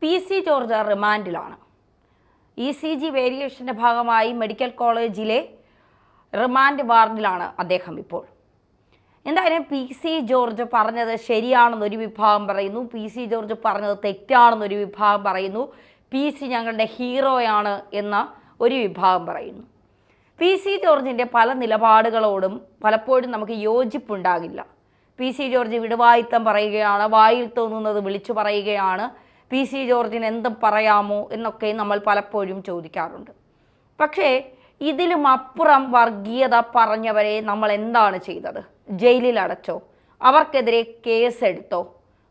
PC George റിമാൻഡിലാണ്. ECG വേരിയേഷൻ്റെ ഭാഗമായി മെഡിക്കൽ കോളേജിലെ റിമാൻഡ് വാർഡിലാണ് അദ്ദേഹം ഇപ്പോൾ. എന്തായാലും PC ജോർജ് പറഞ്ഞത് ശരിയാണെന്നൊരു വിഭാഗം പറയുന്നു, PC ജോർജ് പറഞ്ഞത് തെറ്റാണെന്നൊരു വിഭാഗം പറയുന്നു, PC ഞങ്ങളുടെ ഹീറോയാണ് എന്ന ഒരു വിഭാഗം പറയുന്നു. PC ജോർജിൻ്റെ പല നിലപാടുകളോടും പലപ്പോഴും നമുക്ക് യോജിപ്പുണ്ടാകില്ല. PC ജോർജ് വിടുവായിത്തം പറയുകയാണ്, വായിൽ തോന്നുന്നത് വിളിച്ചു പറയുകയാണ്, PC ജോർജിന് എന്തും പറയാമോ എന്നൊക്കെ നമ്മൾ പലപ്പോഴും ചോദിക്കാറുണ്ട്. പക്ഷേ ഇതിലും അപ്പുറം വർഗീയത പറഞ്ഞവരെ നമ്മൾ എന്താണ് ചെയ്തത്? ജയിലിൽ അടച്ചോ? അവർക്കെതിരെ കേസെടുത്തോ?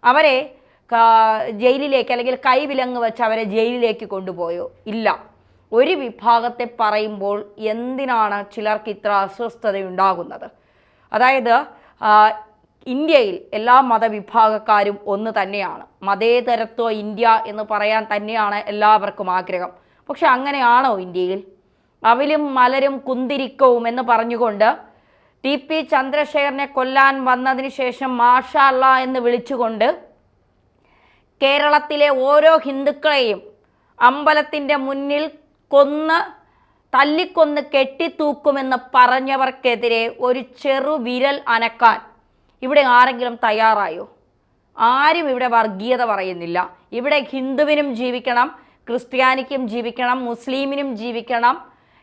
അവരെ ജയിലിലേക്ക് അല്ലെങ്കിൽ കൈവിലങ്ങ് വെച്ച് അവരെ ജയിലിലേക്ക് കൊണ്ടുപോയോ? ഇല്ല. ഒരു വിഭാഗത്തെ പറയുമ്പോൾ എന്തിനാണ് ചിലർക്ക് ഇത്ര അസ്വസ്ഥതയുണ്ടാകുന്നത്? അതായത് ഇന്ത്യയിൽ എല്ലാ മതവിഭാഗക്കാരും ഒന്ന് തന്നെയാണ്. മതേതരത്വ ഇന്ത്യ എന്ന് പറയാൻ തന്നെയാണ് എല്ലാവർക്കും ആഗ്രഹം. പക്ഷെ അങ്ങനെയാണോ ഇന്ത്യയിൽ? അവിലും മലരും കുന്തിരിക്കവും എന്ന് പറഞ്ഞുകൊണ്ട് TP ചന്ദ്രശേഖരനെ കൊല്ലാൻ വന്നതിന് ശേഷം മാഷാ അല്ലാ എന്ന് വിളിച്ചുകൊണ്ട് കേരളത്തിലെ ഓരോ ഹിന്ദുക്കളെയും അമ്പലത്തിൻ്റെ മുന്നിൽ തല്ലിക്കൊന്ന് കെട്ടിത്തൂക്കുമെന്ന് പറഞ്ഞവർക്കെതിരെ ഒരു ചെറു വിരൽ അനക്കാൻ ഇവിടെ ആരെങ്കിലും തയ്യാറായോ? ആരും ഇവിടെ വർഗീയത പറയുന്നില്ല. ഇവിടെ ഹിന്ദുവിനും ജീവിക്കണം, ക്രിസ്ത്യാനിക്കും ജീവിക്കണം, മുസ്ലിമിനും ജീവിക്കണം,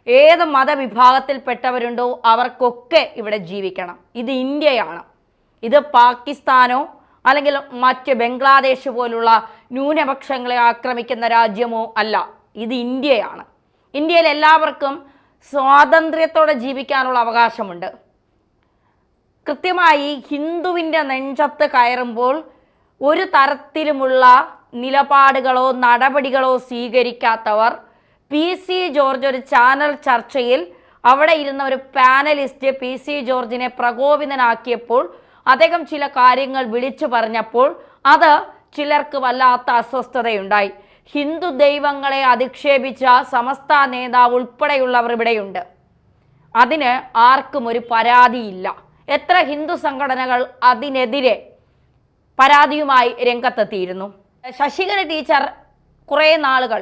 ഏത് മതവിഭാഗത്തിൽപ്പെട്ടവരുണ്ടോ അവർക്കൊക്കെ ഇവിടെ ജീവിക്കണം. ഇത് ഇന്ത്യയാണ്. ഇത് പാകിസ്ഥാനോ അല്ലെങ്കിൽ മറ്റ് ബംഗ്ലാദേശ് പോലുള്ള ന്യൂനപക്ഷങ്ങളെ ആക്രമിക്കുന്ന രാജ്യമോ അല്ല. ഇത് ഇന്ത്യയാണ്. ഇന്ത്യയിൽ എല്ലാവർക്കും സ്വാതന്ത്ര്യത്തോടെ ജീവിക്കാനുള്ള അവകാശമുണ്ട്. കൃത്യമായി ഹിന്ദുവിൻ്റെ നെഞ്ചത്ത് കയറുമ്പോൾ ഒരു തരത്തിലുമുള്ള നിലപാടുകളോ നടപടികളോ സ്വീകരിക്കാത്തവർ PC ജോർജ് ഒരു ചാനൽ ചർച്ചയിൽ അവിടെ ഇരുന്ന ഒരു പാനലിസ്റ്റ് PC ജോർജിനെ പ്രകോപിതനാക്കിയപ്പോൾ അദ്ദേഹം ചില കാര്യങ്ങൾ വിളിച്ചു പറഞ്ഞപ്പോൾ അത് ചിലർക്ക് വല്ലാത്ത അസ്വസ്ഥതയുണ്ടായി. ഹിന്ദു ദൈവങ്ങളെ അധിക്ഷേപിച്ച സമസ്ത നേതാവ് ഉൾപ്പെടെയുള്ളവർ ഇവിടെയുണ്ട്. അതിന് ആർക്കും ഒരു പരാതിയില്ല. എത്ര ഹിന്ദു സംഘടനകൾ അതിനെതിരെ പരാതിയുമായി രംഗത്തെത്തിയിരുന്നു. ശശികല ടീച്ചർ കുറേ നാളുകൾ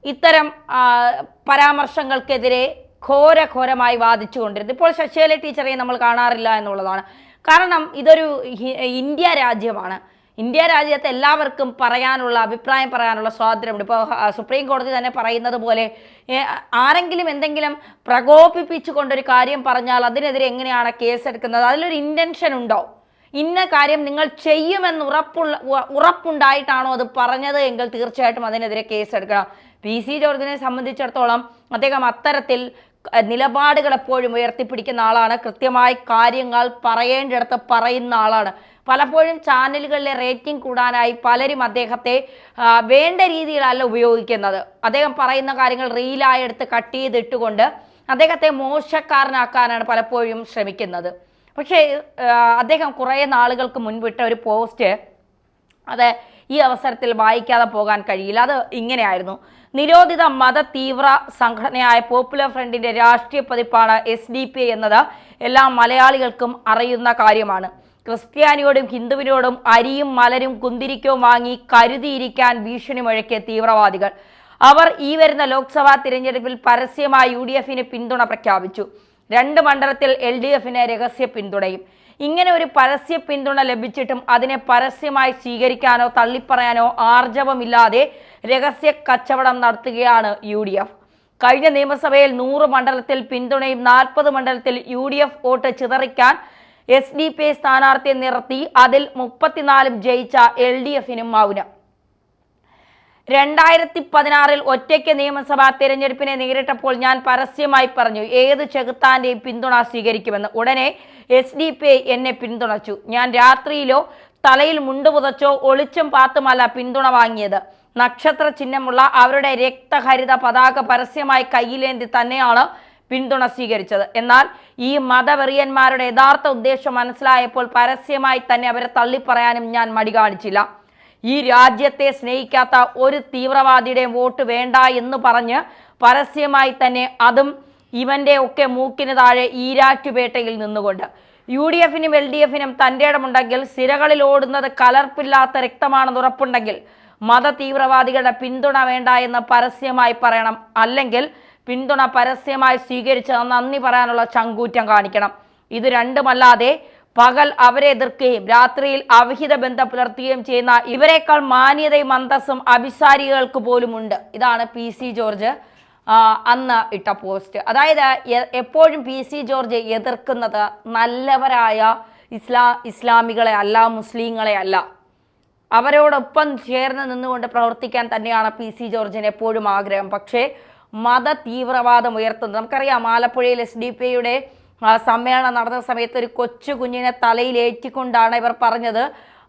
ഇത്തരം പരാമർശങ്ങൾക്കെതിരെ ഘോരമായി വാദിച്ചുകൊണ്ടിരുന്നു. ഇപ്പോൾ ശശികല ടീച്ചറെ നമ്മൾ കാണാറില്ല എന്നുള്ളതാണ്. കാരണം ഇതൊരു ഇന്ത്യ രാജ്യമാണ്. ഇന്ത്യ രാജ്യത്ത് എല്ലാവർക്കും അഭിപ്രായം പറയാനുള്ള സ്വാതന്ത്ര്യമുണ്ട്. ഇപ്പോൾ സുപ്രീം കോടതി തന്നെ പറയുന്നത് പോലെ ആരെങ്കിലും എന്തെങ്കിലും പ്രകോപിപ്പിച്ചുകൊണ്ടൊരു കാര്യം പറഞ്ഞാൽ അതിനെതിരെ എങ്ങനെയാണ് കേസെടുക്കുന്നത്? അതിലൊരു ഇൻറ്റൻഷൻ ഉണ്ടോ? ഇന്ന കാര്യം നിങ്ങൾ ചെയ്യുമെന്ന് ഉറപ്പുണ്ടായിട്ടാണോ അത് പറഞ്ഞത് എങ്കിൽ തീർച്ചയായിട്ടും അതിനെതിരെ കേസെടുക്കണം. PC ജോർജിനെ സംബന്ധിച്ചിടത്തോളം അദ്ദേഹം അത്തരത്തിൽ നിലപാടുകൾ എപ്പോഴും ഉയർത്തിപ്പിടിക്കുന്ന ആളാണ്. കൃത്യമായി കാര്യങ്ങൾ പറയേണ്ടിടത്ത് പറയുന്ന ആളാണ്. പലപ്പോഴും ചാനലുകളിലെ റേറ്റിംഗ് കൂടാനായി പലരും അദ്ദേഹത്തെ വേണ്ട രീതിയിലല്ല ഉപയോഗിക്കുന്നത്. അദ്ദേഹം പറയുന്ന കാര്യങ്ങൾ റീലായി എടുത്ത് കട്ട് ചെയ്തിട്ടുകൊണ്ട് അദ്ദേഹത്തെ മോശക്കാരനാക്കാനാണ് പലപ്പോഴും ശ്രമിക്കുന്നത്. പക്ഷേ അദ്ദേഹം കുറേ നാളുകൾക്ക് മുൻപിട്ട ഒരു പോസ്റ്റ് അത് ഈ അവസരത്തിൽ വായിക്കാതെ പോകാൻ കഴിയില്ല. അത് ഇങ്ങനെയായിരുന്നു: നിരോധിത മത തീവ്ര സംഘടനയായ പോപ്പുലർ ഫ്രണ്ടിന്റെ രാഷ്ട്രീയ പതിപ്പാണ് SDP എന്നത് എല്ലാ മലയാളികൾക്കും അറിയുന്ന കാര്യമാണ്. ക്രിസ്ത്യാനിയോടും ഹിന്ദുവിനോടും അരിയും മലരും കുന്തിരിക്കവും വാങ്ങി കരുതിയിരിക്കാൻ ഭീഷണി മുഴക്കിയ തീവ്രവാദികൾ. അവർ ഈ വരുന്ന ലോക്സഭാ തിരഞ്ഞെടുപ്പിൽ പരസ്യമായി UDFന് പിന്തുണ പ്രഖ്യാപിച്ചു. 2 മണ്ഡലത്തിൽ LDFന് രഹസ്യ പിന്തുണയും. ഇങ്ങനെ ഒരു പരസ്യ പിന്തുണ ലഭിച്ചിട്ടും അതിനെ പരസ്യമായി സ്വീകരിക്കാനോ തള്ളിപ്പറയാനോ ആർജവമില്ലാതെ രഹസ്യ കച്ചവടം നടത്തുകയാണ് UDF. കഴിഞ്ഞ നിയമസഭയിൽ 100 മണ്ഡലത്തിൽ പിന്തുണയും 40 മണ്ഡലത്തിൽ UDF വോട്ട് ചിതറിക്കാൻ SDP സ്ഥാനാർത്ഥിയെ നിർത്തി അതിൽ 34 ജയിച്ച LDFനും മൗനം. 2016 ഒറ്റയ്ക്ക് നിയമസഭാ തിരഞ്ഞെടുപ്പിനെ നേരിട്ടപ്പോൾ ഞാൻ പരസ്യമായി പറഞ്ഞു ഏത് ചെകുത്താന്റെയും പിന്തുണ സ്വീകരിക്കുമെന്ന്. ഉടനെ SDP എന്നെ പിന്തുണച്ചു. ഞാൻ രാത്രിയിലോ തലയിൽ മുണ്ടുപുതച്ചോ ഒളിച്ചും പാത്തുമല്ല പിന്തുണ വാങ്ങിയത്. നക്ഷത്ര ചിഹ്നമുള്ള അവരുടെ രക്തഹരിത പതാക പരസ്യമായി കയ്യിലേന്തി തന്നെയാണ് പിന്തുണ സ്വീകരിച്ചത്. എന്നാൽ ഈ മതവെറിയന്മാരുടെ യഥാർത്ഥ ഉദ്ദേശം മനസ്സിലായപ്പോൾ പരസ്യമായി തന്നെ അവരെ തള്ളിപ്പറയാനും ഞാൻ മടി കാണിച്ചില്ല. ഈ രാജ്യത്തെ സ്നേഹിക്കാത്ത ഒരു തീവ്രവാദിയുടെയും വോട്ട് വേണ്ട എന്ന് പറഞ്ഞ് പരസ്യമായി തന്നെ, അതും ഇവന്റെ ഒക്കെ മൂക്കിന് താഴെ ഈരാറ്റുപേട്ടയിൽ നിന്നുകൊണ്ട്. UDFനും LDFനും തൻ്റെ ഇടമുണ്ടെങ്കിൽ, സിരകളിൽ ഓടുന്നത് കലർപ്പില്ലാത്ത രക്തമാണെന്ന് ഉറപ്പുണ്ടെങ്കിൽ മത തീവ്രവാദികളുടെ പിന്തുണ വേണ്ട എന്ന് പരസ്യമായി പറയണം, അല്ലെങ്കിൽ പിന്തുണ പരസ്യമായി സ്വീകരിച്ച് നന്ദി പറയാനുള്ള ചങ്കൂറ്റം കാണിക്കണം. ഇത് രണ്ടുമല്ലാതെ പകൽ അവരെ എതിർക്കുകയും രാത്രിയിൽ അവിഹിത ബന്ധം പുലർത്തുകയും ചെയ്യുന്ന ഇവരെക്കാൾ മാന്യതയും അന്തസ്സും അഭിസാരികൾക്ക് പോലും ഉണ്ട്. ഇതാണ് PC ജോർജ് അന്ന് ഇട്ട പോസ്റ്റ്. അതായത് എപ്പോഴും PC ജോർജ് എതിർക്കുന്നത് നല്ലവരായ ഇസ്ലാമികളെ അല്ല, മുസ്ലിങ്ങളെ അല്ല, അവരോടൊപ്പം ചേർന്ന് നിന്നുകൊണ്ട് പ്രവർത്തിക്കാൻ തന്നെയാണ് PC ജോർജിന് എപ്പോഴും ആഗ്രഹം. പക്ഷേ മത തീവ്രവാദം ഉയർത്തുന്നത് നമുക്കറിയാം. ആലപ്പുഴയിൽ SDPIയുടെ സമ്മേളനം നടന്ന സമയത്ത് ഒരു കൊച്ചു കുഞ്ഞിനെ തലയിലേറ്റിക്കൊണ്ടാണ് ഇവർ പറഞ്ഞത്,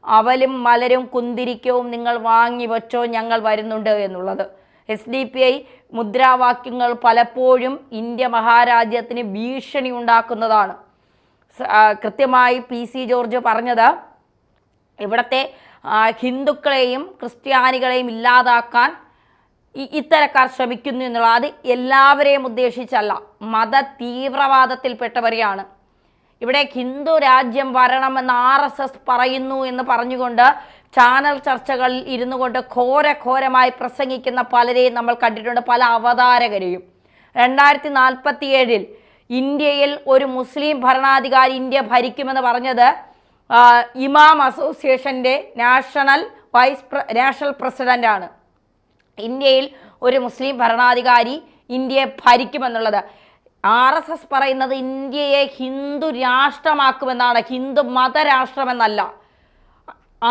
അവലും മലരും കുന്തിരിക്കവും നിങ്ങൾ വാങ്ങി വച്ചോ, ഞങ്ങൾ വരുന്നുണ്ട് എന്നുള്ളത്. SDPI മുദ്രാവാക്യങ്ങൾ പലപ്പോഴും ഇന്ത്യ മഹാരാജ്യത്തിന് ഭീഷണി ഉണ്ടാക്കുന്നതാണ്. കൃത്യമായി PC ജോർജ് പറഞ്ഞത് ഇവിടുത്തെ ഹിന്ദുക്കളെയും ക്രിസ്ത്യാനികളെയും ഇല്ലാതാക്കാൻ ഇത്തരക്കാർ ശ്രമിക്കുന്നു എന്നുള്ള, അത് എല്ലാവരെയും ഉദ്ദേശിച്ചല്ല, മത തീവ്രവാദത്തിൽപ്പെട്ടവരെയാണ്. ഇവിടെ ഹിന്ദു രാജ്യം വരണമെന്ന് RSS പറയുന്നു എന്ന് പറഞ്ഞുകൊണ്ട് ചാനൽ ചർച്ചകളിൽ ഇരുന്നു കൊണ്ട് ഘോരമായി പ്രസംഗിക്കുന്ന പലരെയും നമ്മൾ കണ്ടിട്ടുണ്ട്, പല അവതാരകരെയും. 2047 ഇന്ത്യയിൽ ഒരു മുസ്ലിം ഭരണാധികാരി ഇന്ത്യ ഭരിക്കുമെന്ന് പറഞ്ഞത് ഇമാം അസോസിയേഷൻ്റെ നാഷണൽ പ്രസിഡന്റാണ്. ഇന്ത്യയിൽ ഒരു മുസ്ലിം ഭരണാധികാരി ഇന്ത്യയെ ഭരിക്കുമെന്നുള്ളത്. RSS പറയുന്നത് ഇന്ത്യയെ ഹിന്ദു രാഷ്ട്രമാക്കുമെന്നാണ്, ഹിന്ദു മതരാഷ്ട്രമെന്നല്ല.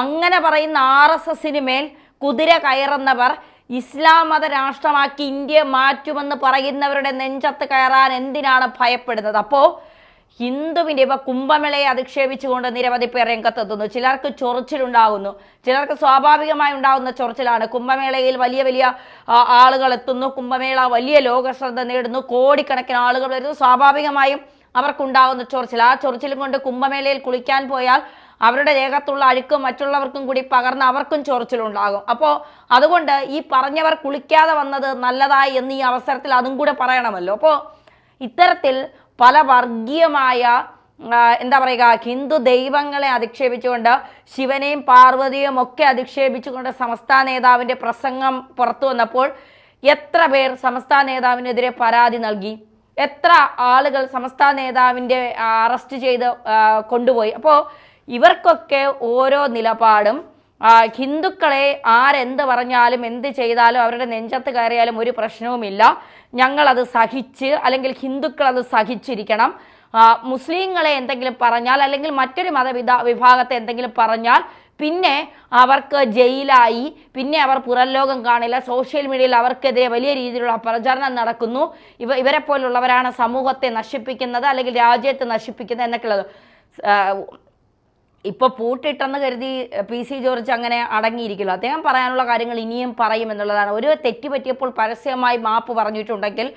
അങ്ങനെ പറയുന്ന RSSന് മേൽ കുതിര കയറുന്നവർ ഇസ്ലാം മത രാഷ്ട്രമാക്കി ഇന്ത്യയെ മാറ്റുമെന്ന് പറയുന്നവരുടെ നെഞ്ചത്ത് കയറാൻ എന്തിനാണ് ഭയപ്പെടുന്നത്? അപ്പോൾ ഹിന്ദുവിൻ്റെ ഇപ്പോൾ കുംഭമേളയെ അധിക്ഷേപിച്ചുകൊണ്ട് നിരവധി പേർ രംഗത്തെത്തുന്നു. ചിലർക്ക് ചൊറിച്ചിലുണ്ടാകുന്നു, ചിലർക്ക് സ്വാഭാവികമായി ഉണ്ടാകുന്ന ചൊറിച്ചിലാണ്. കുംഭമേളയിൽ വലിയ ആളുകൾ എത്തുന്നു, കുംഭമേള വലിയ ലോകശ്രദ്ധ നേടുന്നു, കോടിക്കണക്കിന് ആളുകൾ വരുന്നു, സ്വാഭാവികമായും അവർക്കുണ്ടാകുന്ന ചൊറിച്ചിൽ. ആ ചൊറിച്ചിലും കൊണ്ട് കുംഭമേളയിൽ കുളിക്കാൻ പോയാൽ അവരുടെ ദേഹത്തുള്ള അഴുക്കും മറ്റുള്ളവർക്കും കൂടി പകർന്ന് അവർക്കും ചൊറിച്ചിലുണ്ടാകും. അപ്പോൾ അതുകൊണ്ട് ഈ പറഞ്ഞവർ കുളിക്കാതെ വന്നത് നല്ലതായി എന്ന് ഈ അവസരത്തിൽ അതും കൂടെ പറയണമല്ലോ. അപ്പോൾ ഇത്തരത്തിൽ പല വർഗീയമായ എന്താ പറയുക, ഹിന്ദു ദൈവങ്ങളെ അധിക്ഷേപിച്ചുകൊണ്ട്, ശിവനെയും പാർവതിയും ഒക്കെ അധിക്ഷേപിച്ചുകൊണ്ട് സംസ്ഥാന നേതാവിൻ്റെ പ്രസംഗം പുറത്തു വന്നപ്പോൾ എത്ര പേർ സംസ്ഥാന നേതാവിനെതിരെ പരാതി നൽകി, എത്ര ആളുകൾ സംസ്ഥാന നേതാവിൻ്റെ അറസ്റ്റ് ചെയ്ത് കൊണ്ടുപോയി. അപ്പോൾ ഇവർക്കൊക്കെ ഓരോ നിലപാടും, ഹിന്ദുക്കളെ ആരെന്ത് പറഞ്ഞാലും എന്ത് ചെയ്താലും അവരുടെ നെഞ്ചത്ത് കയറിയാലും ഒരു പ്രശ്നവുമില്ല, ഞങ്ങളത് സഹിച്ച്, അല്ലെങ്കിൽ ഹിന്ദുക്കൾ അത് സഹിച്ചിരിക്കണം. മുസ്ലിങ്ങളെ എന്തെങ്കിലും പറഞ്ഞാൽ, അല്ലെങ്കിൽ മറ്റൊരു വിഭാഗത്തെ എന്തെങ്കിലും പറഞ്ഞാൽ പിന്നെ അവർക്ക് ജയിലായി, പിന്നെ അവർ പുറം ലോകം കാണില്ല. സോഷ്യൽ മീഡിയയിൽ അവർക്കെതിരെ വലിയ രീതിയിലുള്ള പ്രചരണം നടക്കുന്നു. ഇവരെ പോലുള്ളവരാണ് സമൂഹത്തെ നശിപ്പിക്കുന്നത്, അല്ലെങ്കിൽ രാജ്യത്തെ നശിപ്പിക്കുന്നത് എന്നൊക്കെയുള്ളത്. ഇപ്പോൾ പൂട്ടിട്ടെന്ന് കരുതി PC ജോർജ് അങ്ങനെ അടങ്ങിയിരിക്കില്ല. അദ്ദേഹം പറയാനുള്ള കാര്യങ്ങൾ ഇനിയും പറയുമെന്നുള്ളതാണ്. ഒരു തെറ്റ് പറ്റിയപ്പോൾ പരസ്യമായി മാപ്പ് പറഞ്ഞിട്ടുണ്ടെങ്കിൽ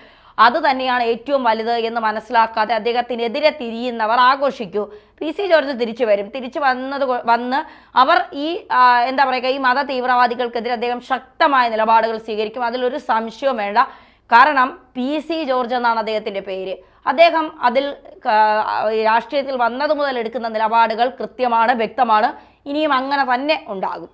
അത് തന്നെയാണ് ഏറ്റവും വലുത് എന്ന് മനസ്സിലാക്കാതെ അദ്ദേഹത്തിനെതിരെ തിരിയുന്നവർ ആഘോഷിക്കൂ. PC ജോർജ് തിരിച്ചു വരും. തിരിച്ചു വന്ന് അവർ ഈ എന്താ പറയുക, ഈ മത തീവ്രവാദികൾക്കെതിരെ അദ്ദേഹം ശക്തമായ നിലപാടുകൾ സ്വീകരിക്കും. അതിലൊരു സംശയവും വേണ്ട. കാരണം PC ജോർജ് എന്നാണ് അദ്ദേഹത്തിൻ്റെ പേര്. അദ്ദേഹം അതിൽ രാഷ്ട്രീയത്തിൽ വന്നതു മുതൽ എടുക്കുന്ന നിലപാടുകൾ കൃത്യമാണ്, വ്യക്തമാണ്. ഇനിയും അങ്ങനെ തന്നെ ഉണ്ടാകും.